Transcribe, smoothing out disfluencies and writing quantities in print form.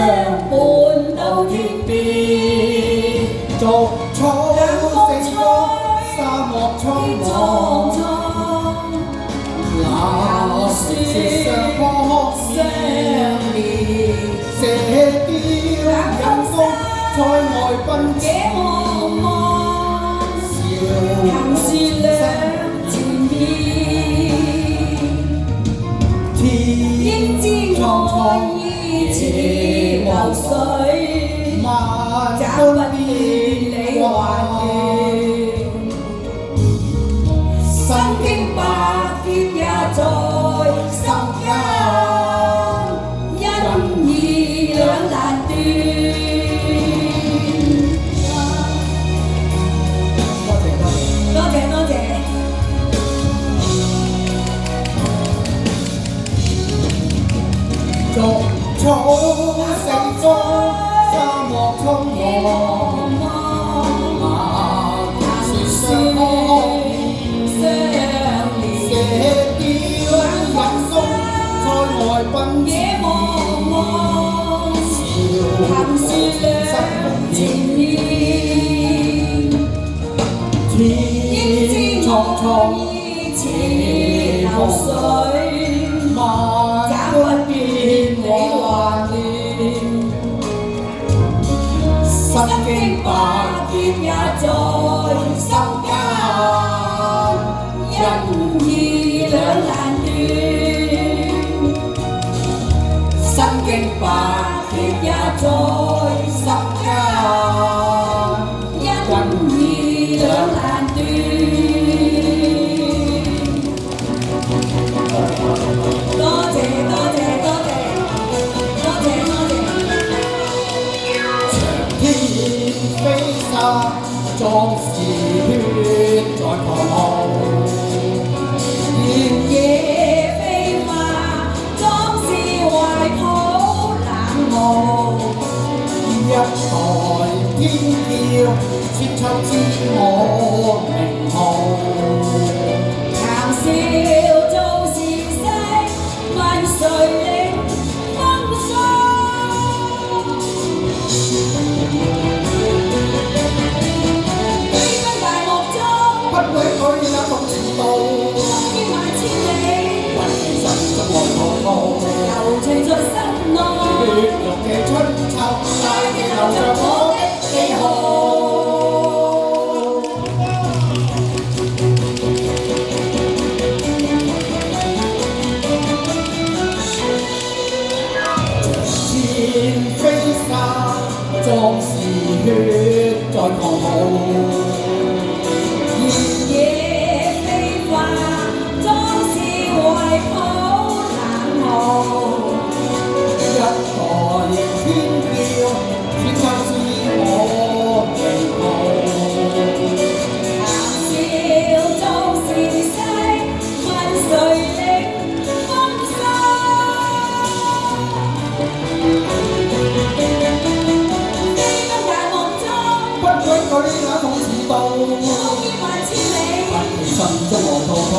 伴到天邊，逐草盛放，沙漠蒼茫。那雪上撲面，射雕引弓，塞外奔這茫茫，行是兩前面，應知愛意似流水，找不見你還亂，身經百劫也在心間，因義兩難斷。多謝多謝。逐草盛放，沙漠蒼茫。那雪上撲面，射雕引弓，塞外奔野茫茫，行是兩前面，應知愛意似流水，找不見你還亂，身經百劫也在心間，因義兩難斷，身經百劫也在心間，因義兩難斷。多謝多謝多謝多謝多謝。天飛沙，壯士血在狂傲。原野飛花，壯士懷抱冷傲。一代天驕，千秋知我名號。談笑做時勢，問誰領風騷？飛奔大漠中，不會舉那種程度，風煙萬千里，為其心中愛滔滔。流隨在心內，血肉嘅春秋，大地留着我的記號。天飛沙，壯士血在狂傲。原野飛花，壯士懷抱冷傲。一代天驕，千秋知我名號。談笑做時勢，問誰領風騷？飛奔大漠中，不會舉那種程度，風煙萬千里，為其心中愛滔滔。